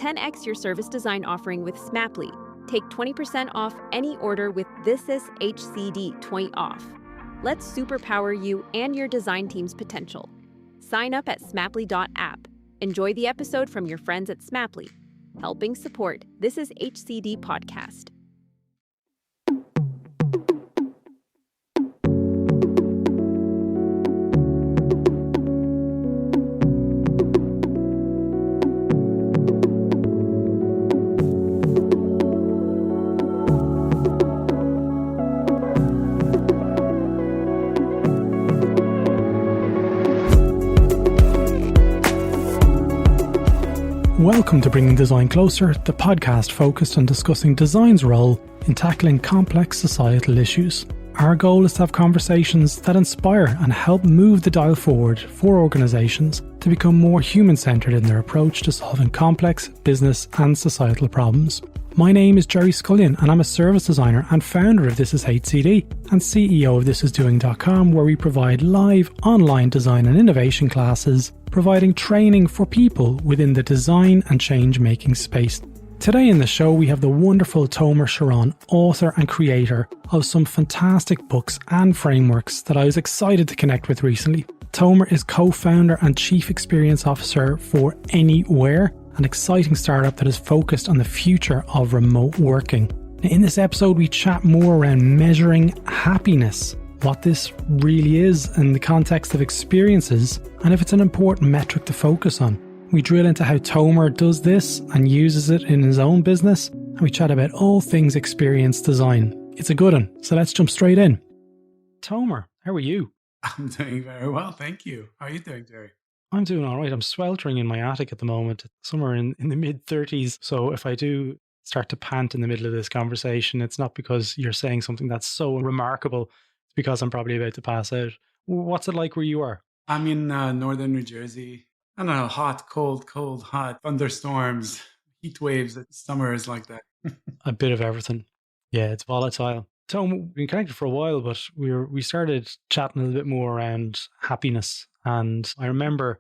10x your service design offering with Smaply. Take 20% off any order with This Is HCD 20 off. Let's superpower you and your design team's potential. Sign up at smaply.app. Enjoy the episode from your friends at Smaply, helping support This Is HCD podcast. Welcome to Bringing Design Closer, the podcast focused on discussing design's role in tackling complex societal issues. Our goal is to have conversations that inspire and help move the dial forward for organisations to become more human-centred in their approach to solving complex business and societal problems. My name is Gerry Scullion and I'm a service designer and founder of This Is HCD and CEO of thisisdoing.com, where we provide live online design and innovation classes, providing training for people within the design and change-making space. Today in the show we have the wonderful Sharon, author and creator of some fantastic books and frameworks that I was excited to connect with recently. Tomer is co-founder and chief experience officer for Anywhere, an exciting startup that is focused on the future of remote working. Now, in this episode we chat more around measuring happiness, what this really is in the context of experiences, and if it's an important metric to focus on. We drill into how Tomer does this and uses it in his own business, and we chat about all things experience design. It's a good one, so let's jump straight in. Tomer, how are you? I'm doing very well, thank you. How are you doing, Gerry? I'm doing all right. I'm sweltering in my attic at the moment, somewhere in the mid-30s. So if I do start to pant in the middle of this conversation, it's not because you're saying something that's so remarkable. It's because I'm probably about to pass out. What's it like where you are? I'm in northern New Jersey. I don't know, hot, cold, hot, thunderstorms, heat waves. Summer is like that. A bit of everything. Yeah, it's volatile. Tom, we've been connected for a while, but we started chatting a little bit more around happiness. And I remember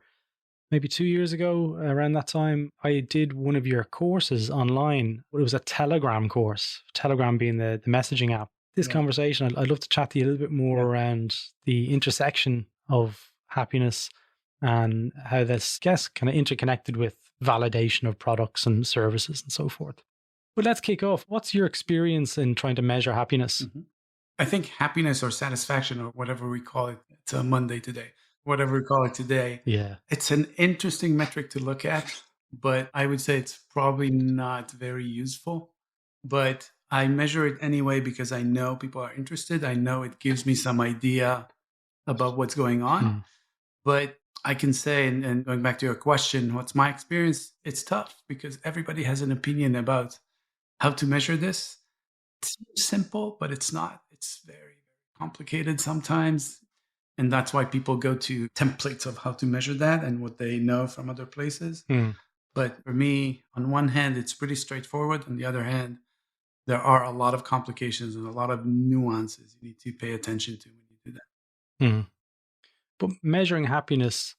maybe 2 years ago, around that time, I did one of your courses online. It was a Telegram course, Telegram being the messaging app. This conversation, I'd love to chat to you a little bit more around the intersection of happiness and how this, kind of interconnected with validation of products and services and so forth. But let's kick off. What's your experience in trying to measure happiness? Mm-hmm. I think happiness or satisfaction or whatever we call it, it's a Monday today, whatever we call it today. Yeah. It's an interesting metric to look at, but I would say it's probably not very useful. But I measure it anyway because I know people are interested. I know it gives me some idea about what's going on. But I can say, and going back to your question, what's my experience? It's tough because everybody has an opinion about how to measure this. It's simple, but it's not. It's very, very complicated sometimes. And that's why people go to templates of how to measure that and what they know from other places. But for me, on one hand, it's pretty straightforward. On the other hand, there are a lot of complications and a lot of nuances you need to pay attention to when you do that. But measuring happiness,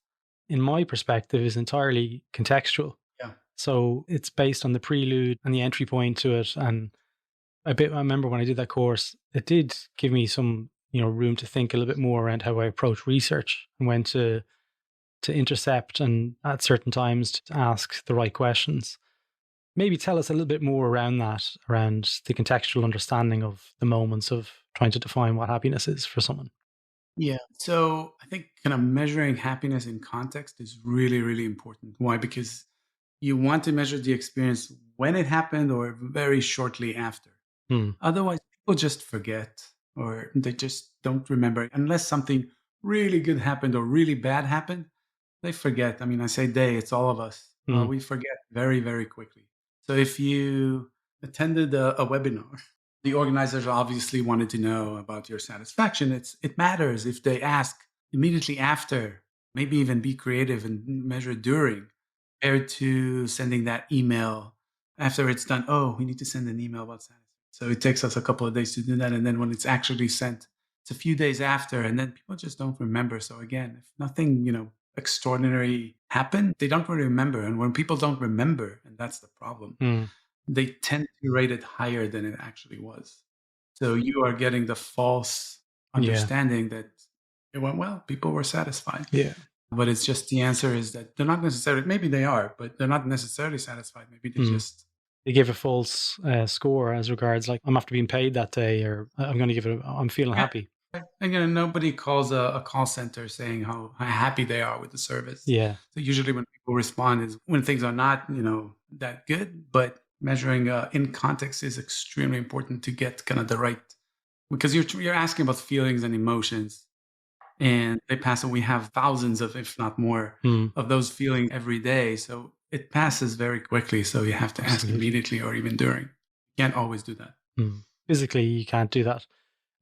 in my perspective, is entirely contextual. Yeah. So it's based on the prelude and the entry point to it. And I remember when I did that course, it did give me some, room to think a little bit more around how I approach research and when to intercept and at certain times to ask the right questions. Maybe tell us a little bit more around that, around the contextual understanding of the moments of trying to define what happiness is for someone. Yeah. So I think kind of measuring happiness in context is really, really important. Why? Because you want to measure the experience when it happened or very shortly after. Otherwise, people just forget or they just don't remember. Unless something really good happened or really bad happened, they forget. I mean, I say they, it's all of us. We forget very, very quickly. So if you attended a webinar, the organizers obviously wanted to know about your satisfaction. It matters if they ask immediately after, maybe even be creative and measure during, compared to sending that email after it's done. Oh, we need to send an email about satisfaction. So it takes us a couple of days to do that. And then when it's actually sent, it's a few days after, and then people just don't remember. So again, if nothing, extraordinary happened, they don't really remember. And when people don't remember, and that's the problem, they tend to rate it higher than it actually was. So you are getting the false understanding that it went well. People were satisfied. Yeah. But it's just the answer is that they're not necessarily, maybe they are, but they're not necessarily satisfied. Maybe they just. They give a false score as regards like, I'm after being paid that day, or I'm going to give it, I'm feeling happy. Again, nobody calls a call center saying how happy they are with the service. Yeah. So usually when people respond is when things are not, that good, but measuring in context is extremely important to get kind of the right, because you're asking about feelings and emotions, and they pass, and we have thousands of, if not more, of those feelings every day. So it passes very quickly. So you have to ask immediately or even during. You can't always do that. Physically, you can't do that.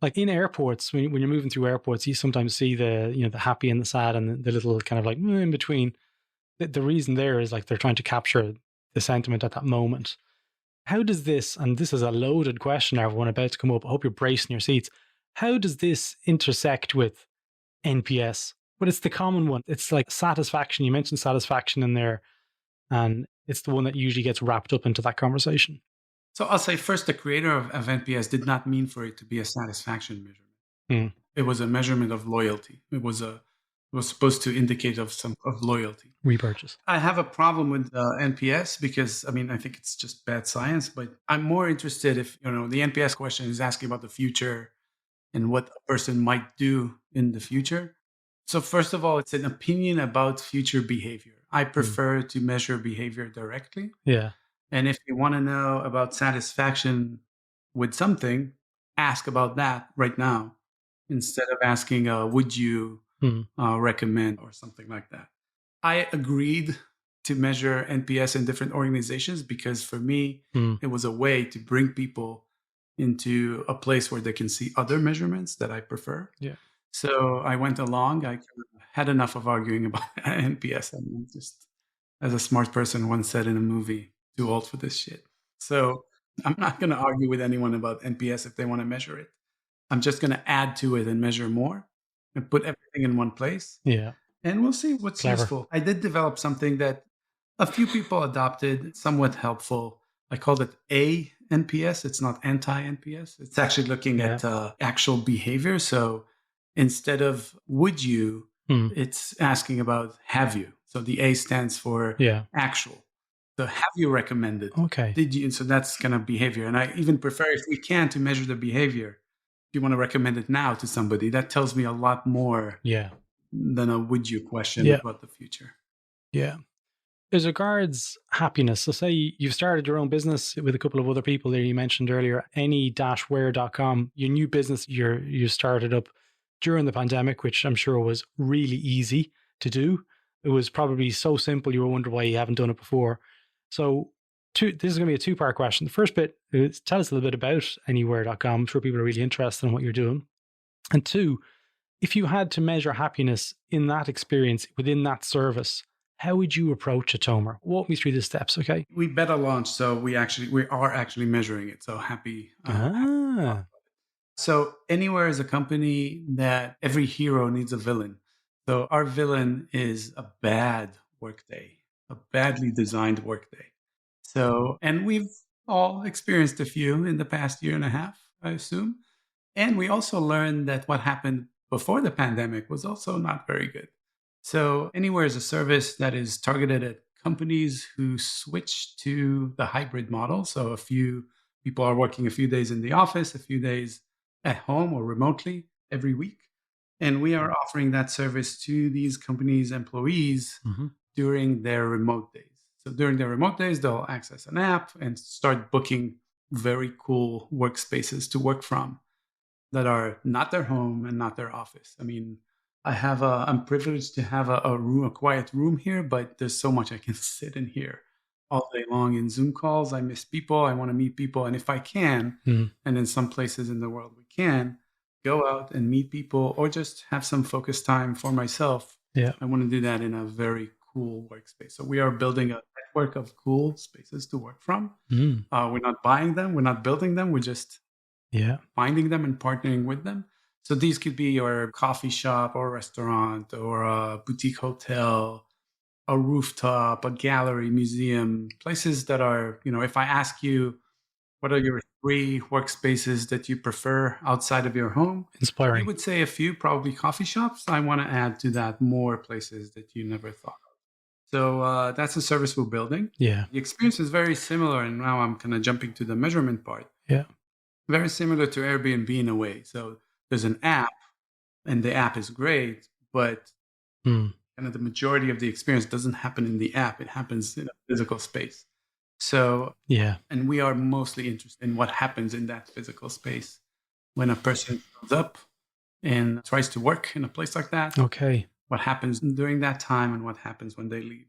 Like in airports, when you're moving through airports, you sometimes see the happy and the sad and the little kind of like in between. The reason there is like they're trying to capture the sentiment at that moment. How does this, and this is a loaded question, everyone about to come up, I hope you're bracing your seats. How does this intersect with NPS? But it's the common one. It's like satisfaction. You mentioned satisfaction in there, and it's the one that usually gets wrapped up into that conversation. So I'll say first, the creator of NPS did not mean for it to be a satisfaction measurement. It was a measurement of loyalty. It was supposed to indicate of loyalty. Repurchase. I have a problem with NPS because, I think it's just bad science, but I'm more interested if, the NPS question is asking about the future and what a person might do in the future. So first of all, it's an opinion about future behavior. I prefer to measure behavior directly. Yeah. And if you want to know about satisfaction with something, ask about that right now instead of asking, would you recommend or something like that. I agreed to measure NPS in different organizations because for me, it was a way to bring people into a place where they can see other measurements that I prefer. Yeah. So I went along. I had enough of arguing about NPS. Just as a smart person once said in a movie, too old for this shit. So I'm not going to argue with anyone about NPS if they want to measure it. I'm just going to add to it and measure more and put everything in one place. Yeah. And we'll see what's useful. I did develop something that a few people adopted, somewhat helpful. I called it NPS. It's not anti-NPS. It's actually looking at actual behavior. So instead of would you, it's asking about have you. So the A stands for actual. So have you recommended? Okay. Did you? So that's kind of behavior. And I even prefer, if we can, to measure the behavior. If you want to recommend it now to somebody, that tells me a lot more than a would you question about the future. Yeah. As regards happiness, so say you've started your own business with a couple of other people there you mentioned earlier, any-where.com, your new business you started up during the pandemic, which I'm sure was really easy to do. It was probably so simple you were wondering why you haven't done it before. So this is going to be a two-part question. The first bit is tell us a little bit about anywhere.com. I'm sure people are really interested in what you're doing. And two, if you had to measure happiness in that experience within that service, how would you approach it, Tomer? Walk me through the steps, okay? We beta launched, so we are actually measuring it. So happy. So Anywhere is a company that every hero needs a villain. So our villain is a bad workday, a badly designed workday. So, and we've all experienced a few in the past year and a half, I assume. And we also learned that what happened before the pandemic was also not very good. So Anywhere is a service that is targeted at companies who switch to the hybrid model. So a few people are working a few days in the office, a few days at home or remotely every week. And we are offering that service to these companies' employees during their remote days. So during their remote days, they'll access an app and start booking very cool workspaces to work from that are not their home and not their office. I'm privileged to have a quiet room here, but there's so much I can sit in here all day long in Zoom calls. I miss people. I want to meet people. And if I can, and in some places in the world we can, go out and meet people or just have some focus time for myself. Yeah. I want to do that in a very cool workspace. So we are building a network of cool spaces to work from. We're not buying them. We're not building them. We're just finding them and partnering with them. So these could be your coffee shop or restaurant or a boutique hotel a rooftop, a gallery, museum, places that are, if I ask you, what are your three workspaces that you prefer outside of your home? You Inspiring. would say a few, probably coffee shops. I want to add to that more places that you never thought of. So that's a service we're building. Yeah. The experience is very similar. And now I'm kind of jumping to the measurement part. Yeah. Very similar to Airbnb in a way. So there's an app, and the app is great, but Mm. kind of the majority of the experience doesn't happen in the app. It happens in a physical space. So, Yeah. and we are mostly interested in what happens in that physical space when a person comes up and tries to work in a place like that. Okay. What happens during that time and what happens when they leave.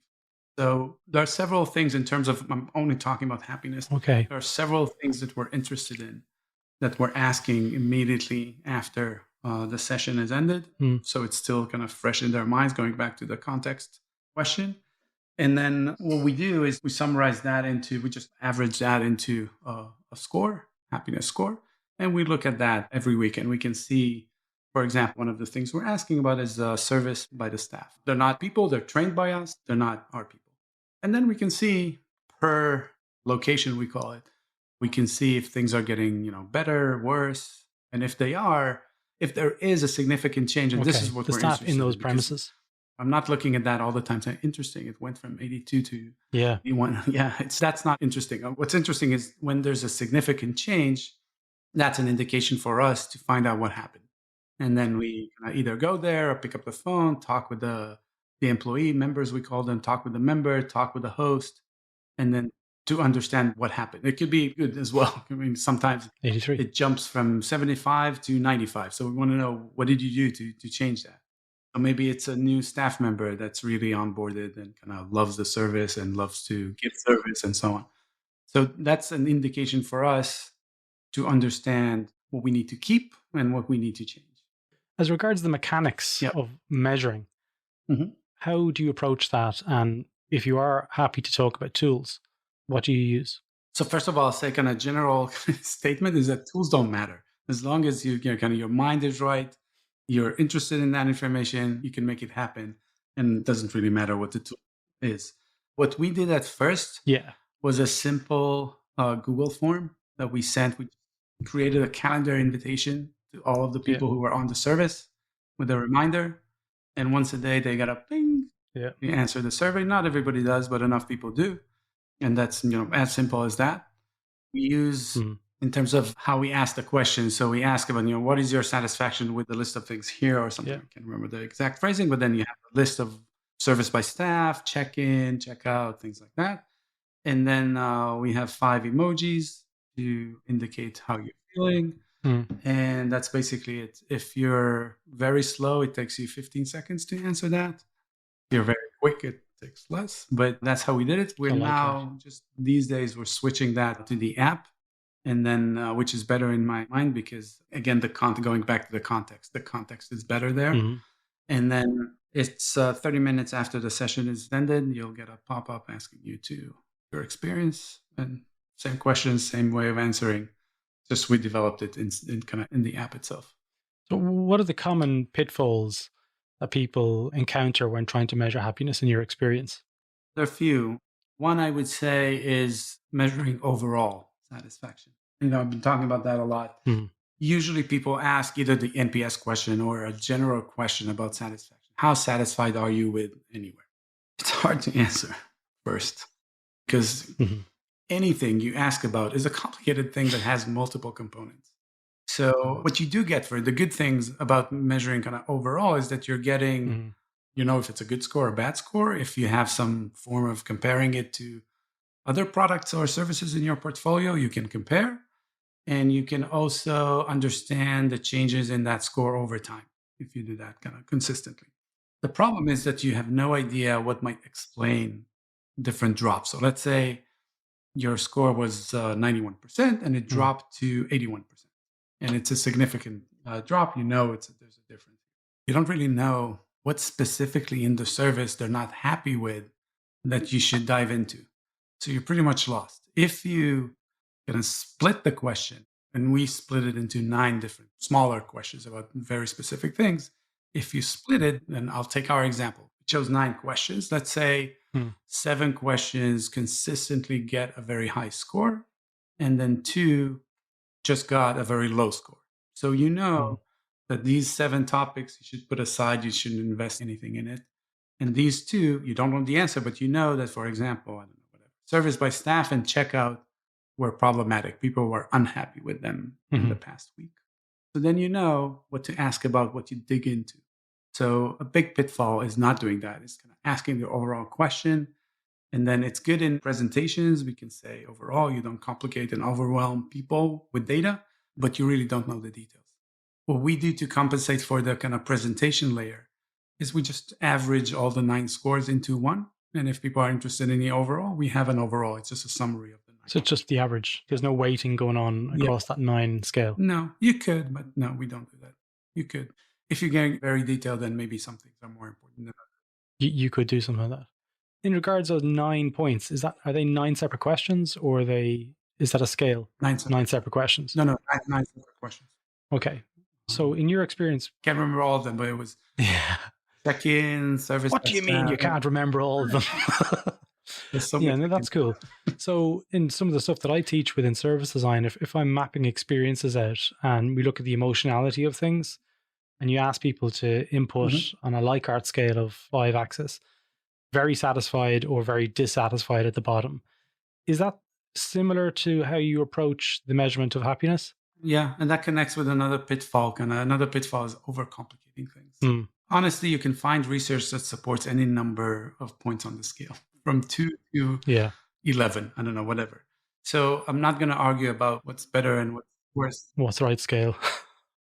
So there are several things in terms of, I'm only talking about happiness. Okay. There are several things that we're interested in that we're asking immediately after the session is ended. Mm. So it's still kind of fresh in their minds, going back to the context question. And then what we do is we summarize that we just average that into a score, happiness score. And we look at that every week, and we can see, for example, one of the things we're asking about is service by the staff. They're not people, they're trained by us, they're not our people. And then we can see per location, we call it, we can see if things are getting, better, worse. And if there is a significant change, and this is what the we're staff interested in those because premises. I'm not looking at that all the time saying, interesting, it went from 82 to Yeah. 81. Yeah, that's not interesting. What's interesting is when there's a significant change, that's an indication for us to find out what happened. And then we either go there or pick up the phone, talk with the employee members, we call them, talk with the member, talk with the host, and then to understand what happened. It could be good as well. I mean, sometimes 83. it jumps from 75 to 95. So we want to know, what did you do to change that? So maybe it's a new staff member that's really onboarded and kind of loves the service and loves to give service and so on. So that's an indication for us to understand what we need to keep and what we need to change. As regards the mechanics Yep. of measuring, Mhm. how do you approach that? And if you are happy to talk about tools, what do you use? So first of all, I'll say kind of general statement is that tools don't matter. As long as kind of your mind is right, you're interested in that information, you can make it happen. And it doesn't really matter what the tool is. What we did at first Yeah. was a simple Google form that we sent. We created a calendar invitation to all of the people who were on the service with a reminder. And once a day, they got a ping. Yeah. You answer the survey. Not everybody does, but enough people do. And that's as simple as that. We use in terms of how we ask the question. So we ask about, what is your satisfaction with the list of things here or something? Yeah. I can't remember the exact phrasing, but then you have a list of service by staff, check-in, check-out, things like that. And then we have 5 emojis to indicate how you're feeling. And that's basically it. If you're very slow, it takes you 15 seconds to answer that. If you're very quick, it takes less. But that's how we did it. We're now just these days, we're switching that to the app. And then, which is better in my mind because, again, going back to the context is better there. And then it's 30 minutes after the session is ended, you'll get a pop-up asking you to your experience, and same questions, same way of answering. Just we developed it in the app itself. So what are the common pitfalls that people encounter when trying to measure happiness in your experience? There are a few. One I would say is measuring overall satisfaction. I've been talking about that a lot. Usually people ask either the NPS question or a general question about satisfaction. How satisfied are you with anywhere? It's hard to answer first because anything you ask about is a complicated thing that has multiple components. So what you do get for the good things about measuring kind of overall is that you're getting, if it's a good score or bad score, if you have some form of comparing it to other products or services in your portfolio, you can compare. And you can also understand the changes in that score over time if you do that kind of consistently. The problem is that you have no idea what might explain different drops. So let's say your score was 91% and it dropped to 81%. And it's a significant drop. There's a difference. You don't really know what specifically in the service they're not happy with that you should dive into. So you're pretty much lost. If you can split the question, and we split it into 9 different smaller questions about very specific things. If you split it, then I'll take our example, chose 9 questions. Let's say Hmm. 7 questions consistently get a very high score, and then 2 just got a very low score. So you Hmm. know that these 7 topics you should put aside, you shouldn't invest anything in it. And these 2, you don't know the answer, but you know that, for example, I don't know, whatever, service by staff and checkout were problematic. People were unhappy with them in Hmm. the past week. So then you know what to ask about, what you dig into. So a big pitfall is not doing that. It's kind of asking the overall question. And then it's good in presentations. We can say overall, you don't complicate and overwhelm people with data, but you really don't know the details. What we do to compensate for the kind of presentation layer is we just average all the 9 scores into one. And if people are interested in the overall, we have an overall. It's just a summary of the 9. So it's just the average. There's no weighting going on Yeah. across that 9 scale. No, you could, but no, we don't do that. You could. If you're getting very detailed, then maybe some things are more important than others. You could do something like that. In regards to 9 points, are they 9 separate questions, or is that a scale? 9 9 separate questions. No, 9 separate questions. Okay. So in your experience, Can't remember all of them, but it was yeah. check-in, service. What do you mean you can't remember all of them? There's so Yeah, much no, I that's can- cool. So in some of the stuff that I teach within service design, if I'm mapping experiences out and we look at the emotionality of things, and you ask people to input on a Likert scale of 5 axis, very satisfied or very dissatisfied at the bottom, is that similar to how you approach the measurement of happiness? Yeah, and that connects with another pitfall. Another pitfall is overcomplicating things. Hmm. Honestly, you can find research that supports any number of points on the scale, from 2 to Yeah. 11. I don't know, whatever. So I'm not going to argue about what's better and what's worse. What's the right scale?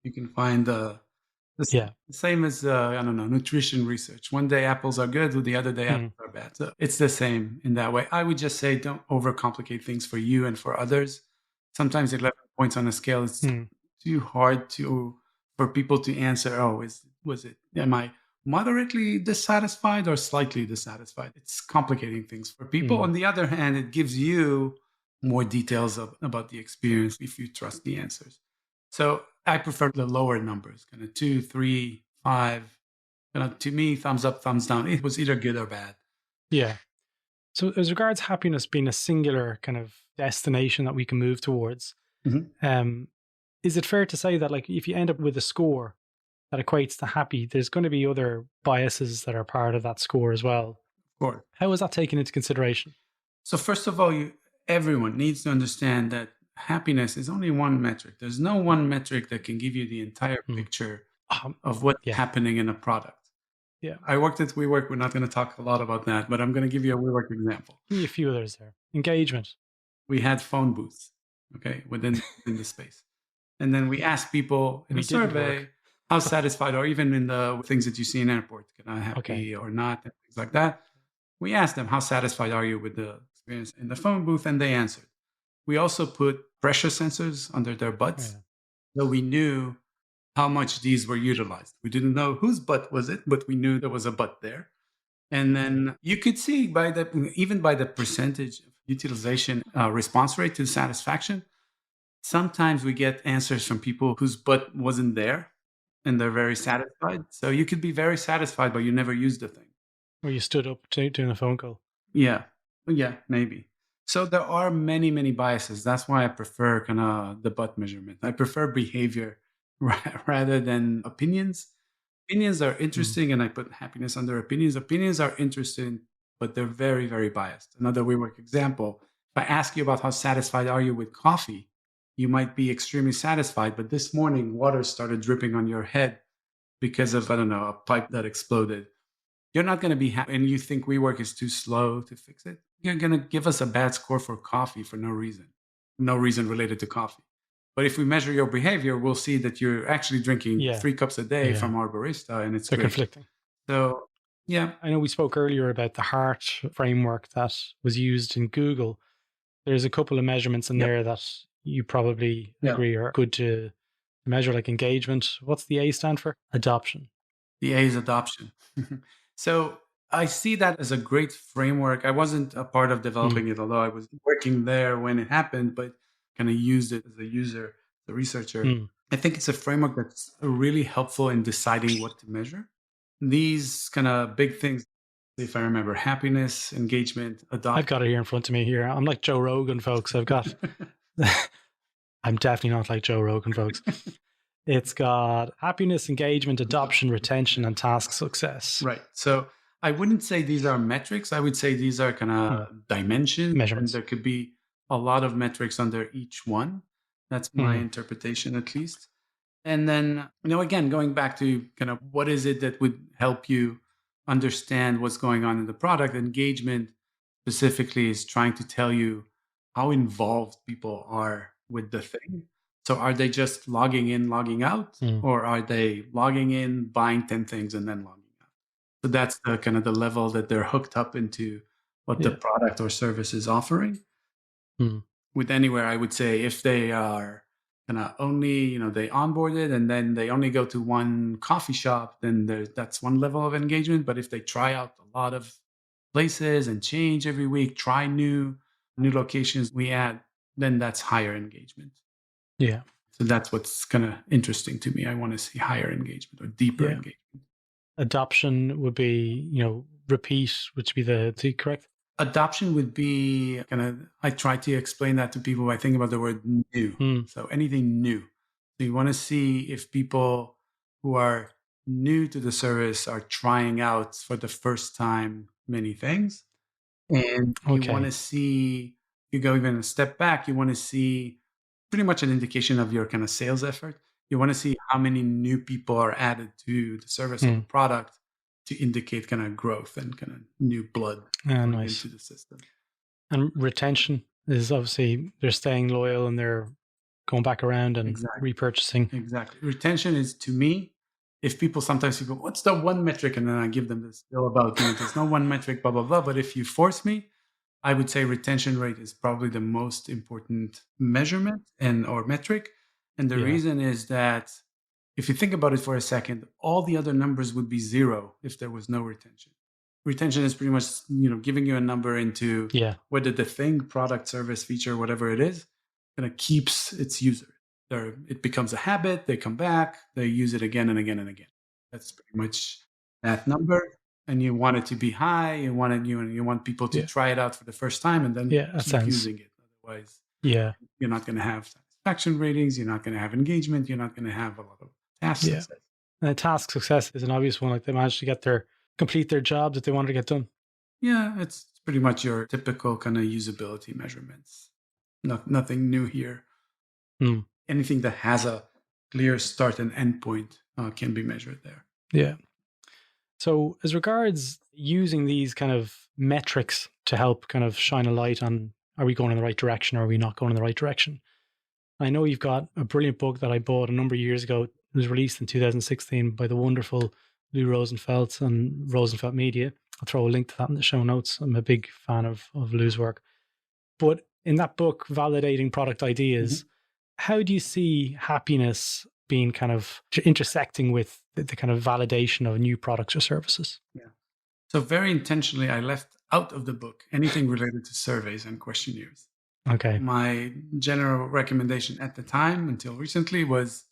You can find Yeah. the same as I don't know, nutrition research. One day apples are good, the other day apples are bad. So it's the same in that way. I would just say don't overcomplicate things for you and for others. Sometimes 11 points on a scale is too hard for people to answer. Oh, am I moderately dissatisfied or slightly dissatisfied? It's complicating things for people. On the other hand, it gives you more details about the experience if you trust the answers. So I prefer the lower numbers, kind of 2, 3, 5. Kind of, to me, thumbs up, thumbs down. It was either good or bad. Yeah. So as regards happiness being a singular kind of destination that we can move towards, is it fair to say that, like, if you end up with a score that equates to happy, there's going to be other biases that are part of that score as well? Of course. How is that taken into consideration? So first of all, everyone needs to understand that happiness is only one metric. There's no one metric that can give you the entire picture of what's happening in a product. Yeah. I worked at WeWork. We're not going to talk a lot about that, but I'm going to give you a WeWork example. Give me a few others there. Engagement. We had phone booths, within the space. And then we asked people in a survey, how satisfied, or even in the things that you see in airports, can I happy or not, and things like that. We asked them, how satisfied are you with the experience in the phone booth? And they answered. We also put pressure sensors under their butts. So we knew how much these were utilized. We didn't know whose butt was it, but we knew there was a butt there. And then you could see even by the percentage of utilization response rate to satisfaction, sometimes we get answers from people whose butt wasn't there and they're very satisfied. So you could be very satisfied, but you never used the thing. Or you stood up doing a phone call. Yeah, maybe. So there are many, many biases. That's why I prefer kind of the butt measurement. I prefer behavior rather than opinions. Opinions are interesting, and I put happiness under opinions. Opinions are interesting, but they're very, very biased. Another WeWork example, if I ask you about how satisfied are you with coffee, you might be extremely satisfied, but this morning water started dripping on your head because of, I don't know, a pipe that exploded. You're not going to be happy, and you think WeWork is too slow to fix it. You're going to give us a bad score for coffee for no reason related to coffee. But if we measure your behavior, we'll see that you're actually drinking 3 cups a day from our barista, and it's They're great. conflicting. So, yeah. I know we spoke earlier about the HEART framework that was used in Google. There's a couple of measurements in there that you probably agree are good to measure, like engagement. What's the A stand for? Adoption. The A is adoption. So I see that as a great framework. I wasn't a part of developing it, although I was working there when it happened, but kind of used it as a user, the researcher. I think it's a framework that's really helpful in deciding what to measure. These kind of big things, if I remember, happiness, engagement, I've adoption. got it here in front of me here. I'm like Joe Rogan, folks. I've got, I'm definitely not like Joe Rogan, folks. It's got happiness, engagement, adoption, retention, and task success. Right. So I wouldn't say these are metrics. I would say these are kind of dimensions, and Measurements. there could be a lot of metrics under each one. That's my interpretation, at least. And then, again, going back to kind of what is it that would help you understand what's going on in the product, engagement specifically is trying to tell you how involved people are with the thing. So are they just logging in, logging out, or are they logging in, buying 10 things and then logging out? So that's the kind of the level that they're hooked up into what the product or service is offering. With Anywhere, I would say if they are kind of only, they onboarded and then they only go to one coffee shop, then that's one level of engagement. But if they try out a lot of places and change every week, try new locations we add, then that's higher engagement. Yeah. So that's what's kind of interesting to me. I want to see higher engagement or deeper engagement. Adoption would be, repeat, which would be the correct? Adoption would be I try to explain that to people. I think about the word new. So anything new. So you want to see if people who are new to the service are trying out for the first time many things. And you want to see, you go even a step back, you want to see pretty much an indication of your kind of sales effort. You want to see how many new people are added to the service or the product to indicate kind of growth and kind of new blood into the system. And retention is obviously they're staying loyal and they're going back around and repurchasing. Exactly. Retention is, to me, if people sometimes go, what's the one metric? And then I give them this spill about, there's no one metric, blah, blah, blah. But if you force me, I would say retention rate is probably the most important measurement or metric. And the reason is that if you think about it for a second, all the other numbers would be zero if there was no retention. Retention is pretty much, giving you a number into whether the thing, product, service, feature, whatever it is, kind of keeps its user. It becomes a habit. They come back. They use it again and again and again. That's pretty much that number. And you want it to be high. You want people to try it out for the first time and then keep using it. Otherwise, you're not going to have satisfaction ratings. You're not going to have engagement. You're not going to have a lot of task success. And task success is an obvious one. Like they managed to complete their job that they wanted to get done. Yeah, it's pretty much your typical kind of usability measurements. Nothing new here. Anything that has a clear start and end point can be measured there. Yeah. So as regards using these kind of metrics to help kind of shine a light on, are we going in the right direction or are we not going in the right direction? I know you've got a brilliant book that I bought a number of years ago. It was released in 2016 by the wonderful Lou Rosenfeld and Rosenfeld Media. I'll throw a link to that in the show notes. I'm a big fan of Lou's work. But in that book, Validating Product Ideas, how do you see happiness being kind of intersecting with the kind of validation of new products or services? Yeah. So very intentionally, I left out of the book anything related to surveys and questionnaires. Okay. My general recommendation at the time until recently was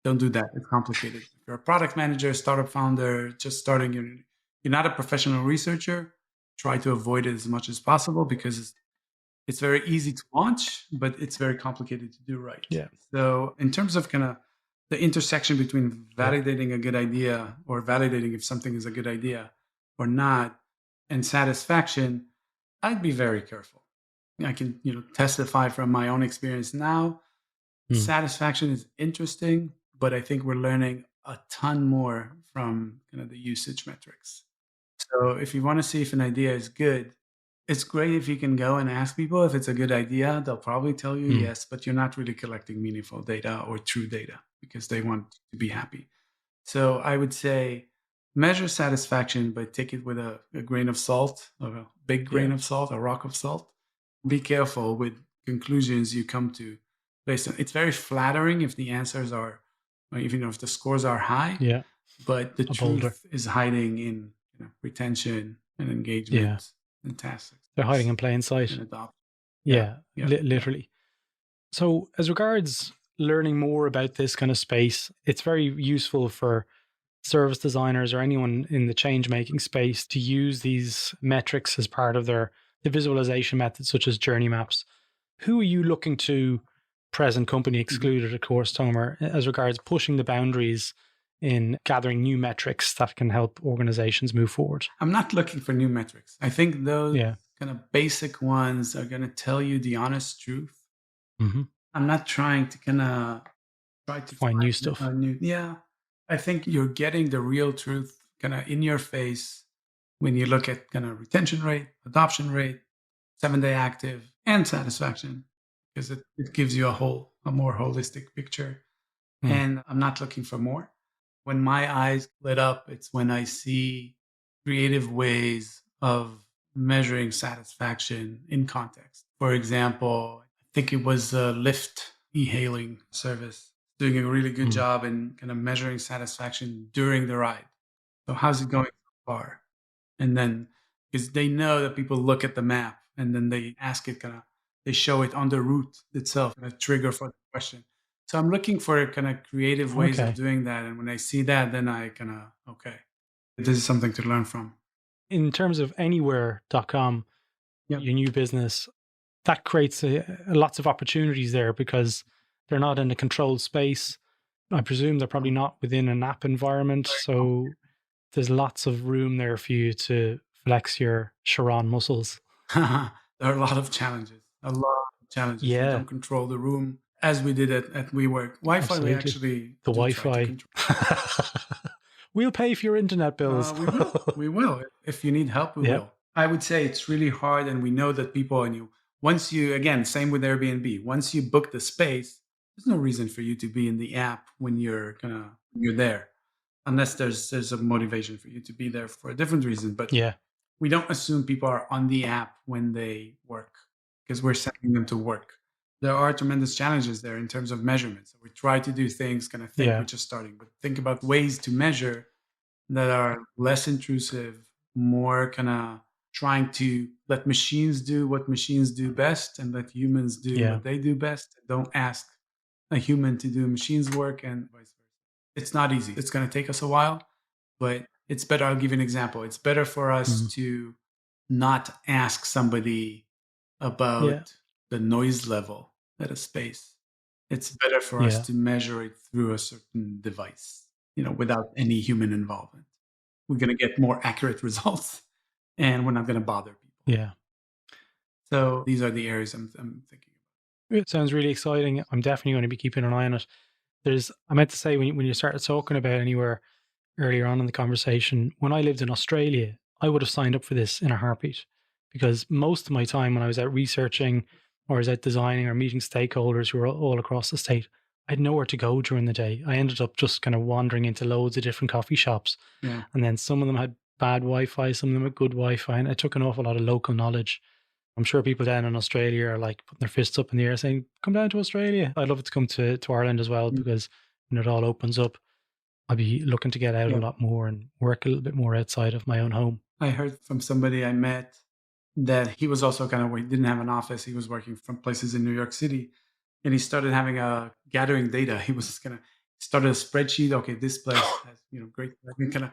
don't do that. It's complicated. If you're a product manager, startup founder, just starting, you're not a professional researcher, try to avoid it as much as possible because it's very easy to launch, but it's very complicated to do right. Yeah. So in terms of kind of the intersection between validating a good idea or validating if something is a good idea or not and satisfaction, I'd be very careful. I can, testify from my own experience now. Satisfaction is interesting, but I think we're learning a ton more from kind of the usage metrics. So if you want to see if an idea is good, it's great if you can go and ask people if it's a good idea. They'll probably tell you yes, but you're not really collecting meaningful data or true data because they want to be happy. So I would say measure satisfaction, but take it with a grain of salt, or a big grain of salt, a rock of salt. Be careful with conclusions you come to based on. It's very flattering if the answers are, or even if the scores are high. Yeah. But the truth is hiding in retention and engagement and tasks. They're hiding in plain sight. And adoption. Literally. So as regards learning more about this kind of space, it's very useful for service designers or anyone in the change making space to use these metrics as part of the visualization methods such as journey maps. Who are you looking to, present company excluded, of course, Tomer, as regards pushing the boundaries in gathering new metrics that can help organizations move forward? I'm not looking for new metrics. I think those kind of basic ones are going to tell you the honest truth. Mm-hmm. I'm not trying to kind of try to find new stuff. I think you're getting the real truth kind of in your face when you look at kind of retention rate, adoption rate, 7-day active, and satisfaction, because it gives you a more holistic picture. And I'm not looking for more. When my eyes lit up, it's when I see creative ways of measuring satisfaction in context. For example, I think it was a Lyft e-hailing service doing a really good job in kind of measuring satisfaction during the ride. So how's it going so far? And then, because they know that people look at the map and then they ask it they show it on the route itself, a trigger for the question. So I'm looking for kind of creative ways of doing that. And when I see that, then I this is something to learn from. In terms of anywhere.com, your new business, that creates lots of opportunities there because they're not in a controlled space. I presume they're probably not within an app environment. So there's lots of room there for you to flex your Sharon muscles. There are a lot of challenges. Yeah. We don't control the room as we did at WeWork. Wi-Fi, Absolutely. we actually the Wi-Fi. We'll pay for your internet bills. We will. If you need help, we will. I would say it's really hard, and we know that people, once you, again, same with Airbnb, once you book the space, there's no reason for you to be in the app when you're there, unless there's a motivation for you to be there for a different reason. But we don't assume people are on the app when they work because we're sending them to work. There are tremendous challenges there in terms of measurement. So we try to do things we're just starting, but think about ways to measure that are less intrusive, more trying to let machines do what machines do best and let humans do what they do best. Don't ask a human to do machines work and vice versa. It's not easy. It's going to take us a while, but it's better. I'll give you an example. It's better for us to not ask somebody about the noise level at a space. It's better for us to measure it through a certain device, without any human involvement. We're going to get more accurate results and we're not going to bother people. Yeah. So these are the areas I'm thinking about. It sounds really exciting. I'm definitely going to be keeping an eye on it. I meant to say when you started talking about Anywhere earlier on in the conversation, when I lived in Australia, I would have signed up for this in a heartbeat because most of my time when I was out researching or I was out designing or meeting stakeholders who were all across the state, I had nowhere to go during the day. I ended up just kind of wandering into loads of different coffee shops. Yeah. And then some of them had bad Wi-Fi, some of them had good Wi-Fi, and I took an awful lot of local knowledge. I'm sure people down in Australia are like putting their fists up in the air saying, come down to Australia. I'd love it to come to Ireland as well because when it all opens up, I'll be looking to get out a lot more and work a little bit more outside of my own home. I heard from somebody I met that he was also he didn't have an office. He was working from places in New York City and he started having gathering data. He was started a spreadsheet. Okay, this place has, great, kind of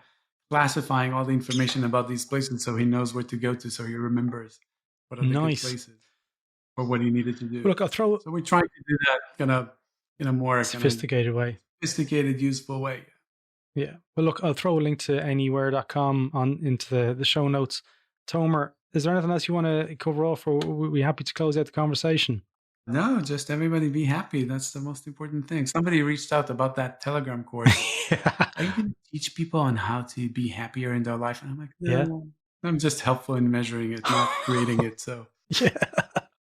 classifying all the information about these places so he knows where to go to, so he remembers what are the good places or what he needed to do. Look, so we're trying to do that kind of in a more sophisticated way. Sophisticated, useful way. Yeah. Well, look, I'll throw a link to anywhere.com into the show notes. Tomer, is there anything else you want to cover off, or are we happy to close out the conversation? No, just everybody be happy. That's the most important thing. Somebody reached out about that Telegram course. Are you going to teach people on how to be happier in their life? And I'm like, no, I'm just helpful in measuring it, not creating it. So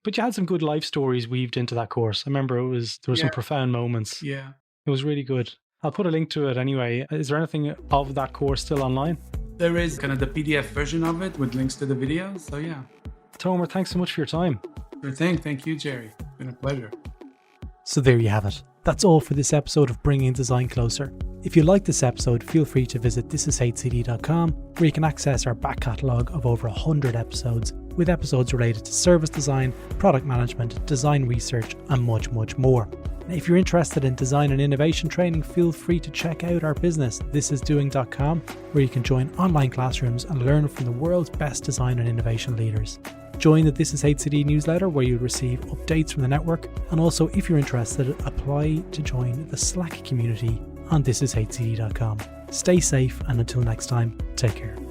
But you had some good life stories weaved into that course. I remember there were some profound moments. Yeah. It was really good. I'll put a link to it anyway. Is there anything of that course still online? There is kind of the PDF version of it with links to the videos. So yeah. Tomer, thanks so much for your time. Sure thing. Thank you, Gerry. It's been a pleasure. So there you have it. That's all for this episode of Bringing Design Closer. If you like this episode, feel free to visit thisishcd.com where you can access our back catalogue of over 100 episodes with episodes related to service design, product management, design research, and much, much more. If you're interested in design and innovation training, feel free to check out our business, thisisdoing.com, where you can join online classrooms and learn from the world's best design and innovation leaders. Join the This Is HCD newsletter where you'll receive updates from the network, and also if you're interested, apply to join the Slack community on thisishcd.com. Stay safe, and until next time, take care.